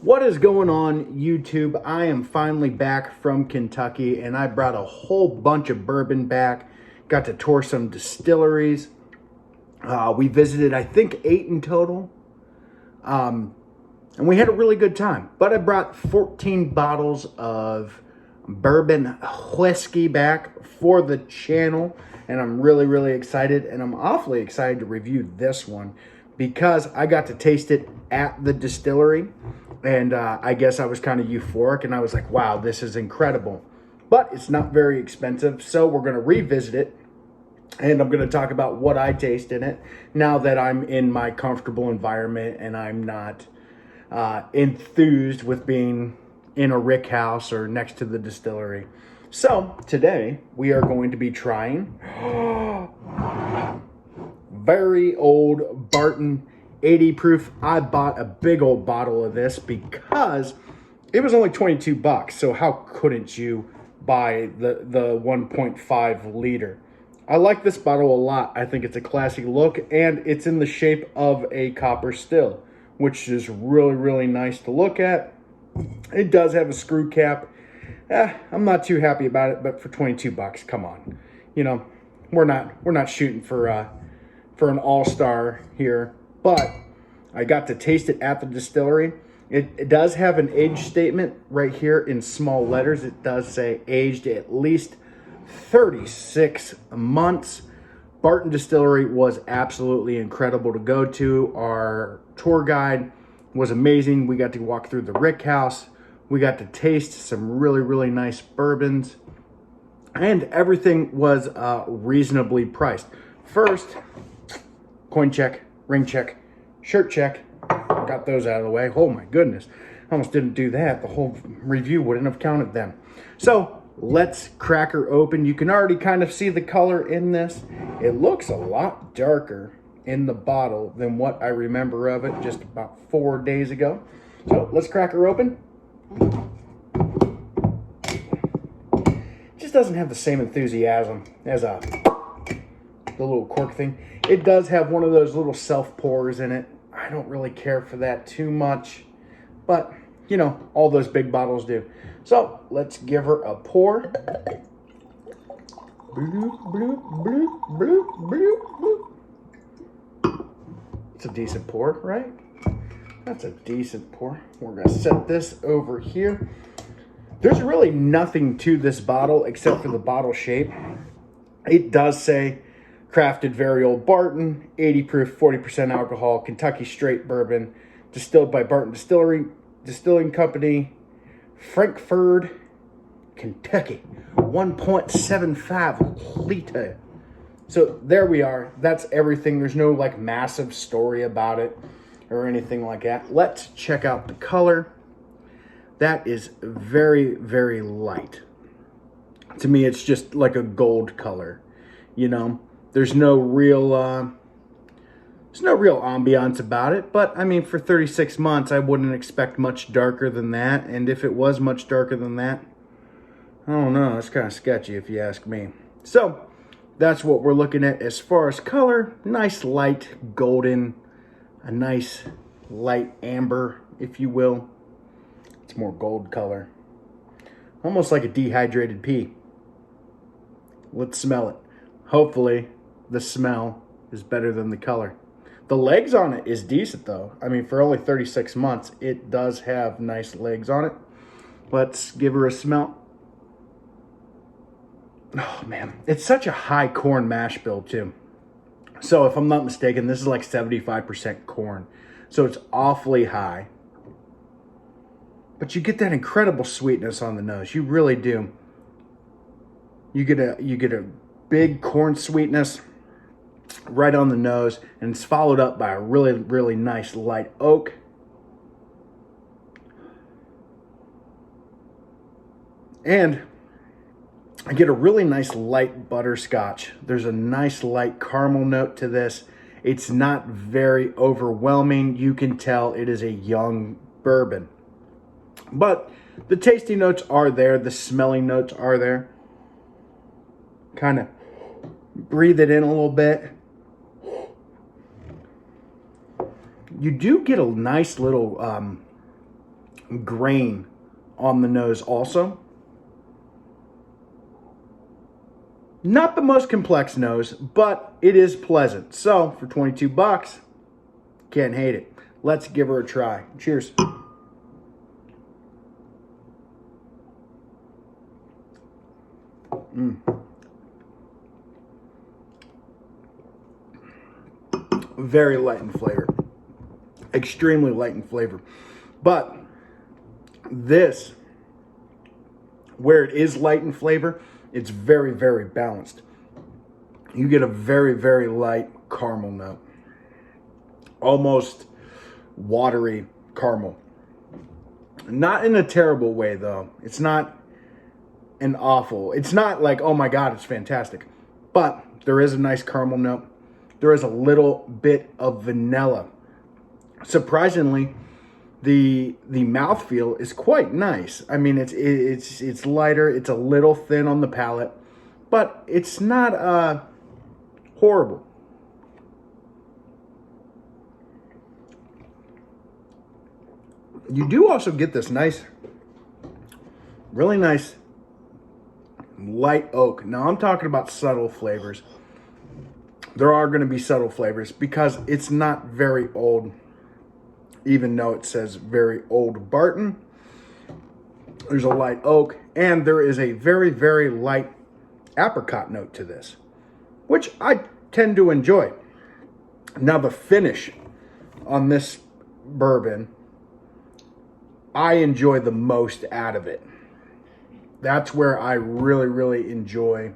What is going on, YouTube? I am finally back from Kentucky and I brought a whole bunch of bourbon back. Got to tour some distilleries. We visited, I think, 8 in total. And we had a really good time. But I brought 14 bottles of bourbon whiskey back for the channel. And I'm really excited. And I'm awfully excited to review this one because I got to taste it at the distillery. And I guess I was kind of euphoric and I was like, wow, this is incredible. But it's not very expensive. So we're going to revisit it. And I'm going to talk about what I taste in it now that I'm in my comfortable environment and I'm not enthused with being in a rick house or next to the distillery. So today we are going to be trying very old Barton 80 proof. I bought a big old bottle of this because it was only 22 bucks. So how couldn't you buy the 1.5 liter? I like this bottle a lot. I think it's a classy look and it's in the shape of a copper still, which is really nice to look at. It does have a screw cap. I'm not too happy about it, but for 22 bucks, come on. You know, we're not shooting for an all-star here, but I got to taste it at the distillery. It does have an age statement right here in small letters. It does say aged at least 36 months. Barton Distillery was absolutely incredible to go to. Our tour guide was amazing. We got to walk through the rick house. We got to taste some really nice bourbons. And everything was reasonably priced. First, coin check, ring check, shirt check. Got those out of the way. Oh my goodness. I almost didn't do that. The whole review wouldn't have counted then. So let's crack her open. You can already kind of see the color in this. It looks a lot darker in the bottle than what I remember of it just about 4 days ago. So let's crack her open. It just doesn't have the same enthusiasm as the little cork thing. It does have one of those little self pours in it. I don't really care for that too much, but you know, all those big bottles do. So let's give her a pour. Bloop, bloop, bloop, bloop, bloop, bloop. It's a decent pour, right? That's a decent pour. We're gonna set this over here. There's really nothing to this bottle except for the bottle shape. It does say crafted very old Barton, 80 proof, 40% alcohol, Kentucky straight bourbon, distilled by Barton Distilling Company, Frankfort, Kentucky, 1.75 liter. So there we are. That's everything. There's no like massive story about it or anything like that. Let's check out the color. That is very light. To me, it's just like a gold color, you know. There's no real ambiance about it, but I mean, for 36 months, I wouldn't expect much darker than that. And if it was much darker than that, I don't know. It's kind of sketchy if you ask me. So that's what we're looking at as far as color. Nice light golden, a nice light amber, if you will. It's more gold color. Almost like a dehydrated pea. Let's smell it. Hopefully the smell is better than the color. The legs on it is decent though. I mean, for only 36 months, it does have nice legs on it. Let's give her a smell. Oh man, it's such a high corn mash bill too. So if I'm not mistaken, this is like 75% corn. So it's awfully high. But you get that incredible sweetness on the nose. You really do. You get a big corn sweetness right on the nose, and it's followed up by a really nice light oak. And I get a really nice light butterscotch. There's a nice light caramel note to this. It's not very overwhelming. You can tell it is a young bourbon. But the tasty notes are there. The smelling notes are there. Kind of breathe it in a little bit. You do get a nice little grain on the nose also. Not the most complex nose, but it is pleasant. So for 22 bucks, can't hate it. Let's give her a try. Cheers. Very light in flavor. Extremely light in flavor. But this, where it is light in flavor, it's very, very balanced. You get a very, very light caramel note. Almost watery caramel. Not in a terrible way, though. It's not an awful. It's not like, oh my God, it's fantastic. But there is a nice caramel note. There is a little bit of vanilla. Surprisingly, the mouthfeel is quite nice. I mean, it's lighter. It's a little thin on the palate, but it's not horrible. You do also get this nice, really nice light oak. Now I'm talking about subtle flavors. There are going to be subtle flavors because it's not very old, even though it says very old Barton. There's a light oak, and there is a very, very light apricot note to this, which I tend to enjoy. Now the finish on this bourbon, I enjoy the most out of it. That's where I really, really enjoy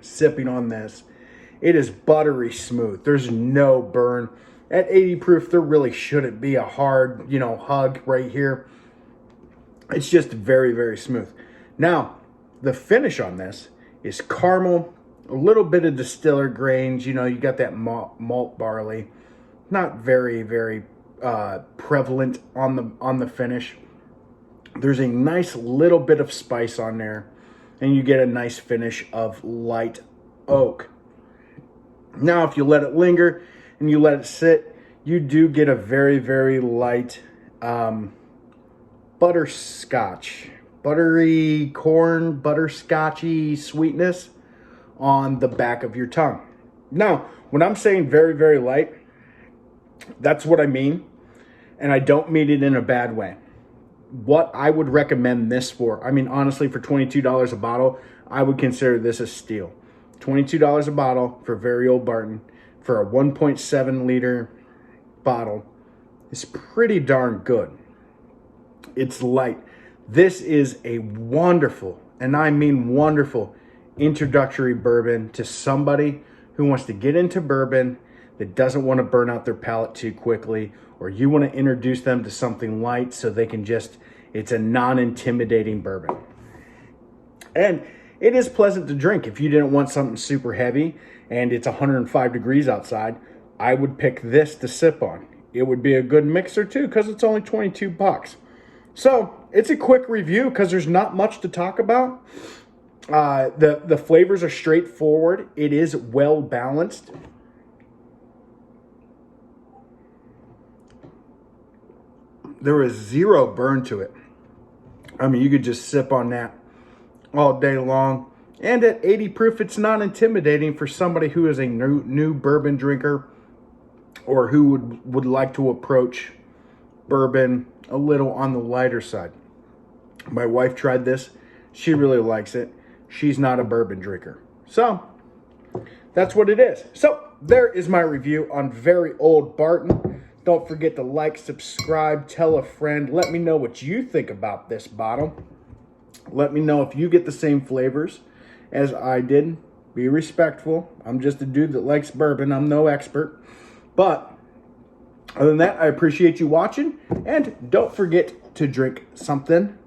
sipping on this. It is buttery smooth. There's no burn. At 80 proof, there really shouldn't be a hard, hug right here. It's just very, very smooth. Now, the finish on this is caramel, a little bit of distiller grains. You got that malt barley. Not very, very prevalent on the finish. There's a nice little bit of spice on there, and you get a nice finish of light oak. Now, if you let it linger and you let it sit, you do get a very, very light butterscotch, buttery corn, butterscotchy sweetness on the back of your tongue. Now, when I'm saying very, very light, that's what I mean, and I don't mean it in a bad way. What I would recommend this for, I mean, honestly, for $22 a bottle, I would consider this a steal. $22 a bottle for very old Barton for a 1.7 liter bottle is pretty darn good. It's light. This is a wonderful, and I mean wonderful, introductory bourbon to somebody who wants to get into bourbon that doesn't want to burn out their palate too quickly, or you want to introduce them to something light so they can it's a non-intimidating bourbon. And it is pleasant to drink. If you didn't want something super heavy and it's 105 degrees outside, I would pick this to sip on. It would be a good mixer too because it's only 22 bucks. So it's a quick review because there's not much to talk about. The flavors are straightforward. It is well balanced. There is zero burn to it. I mean, you could just sip on that all day long. And at 80 proof, it's not intimidating for somebody who is a new bourbon drinker or who would like to approach bourbon a little on the lighter side. My wife tried this. She really likes it. She's not a bourbon drinker. So that's what it is. So there is my review on very old Barton. Don't forget to like, subscribe, tell a friend. Let me know what you think about this bottle. Let me know if you get the same flavors as I did. Be respectful. I'm just a dude that likes bourbon. I'm no expert. But other than that, I appreciate you watching. And don't forget to drink something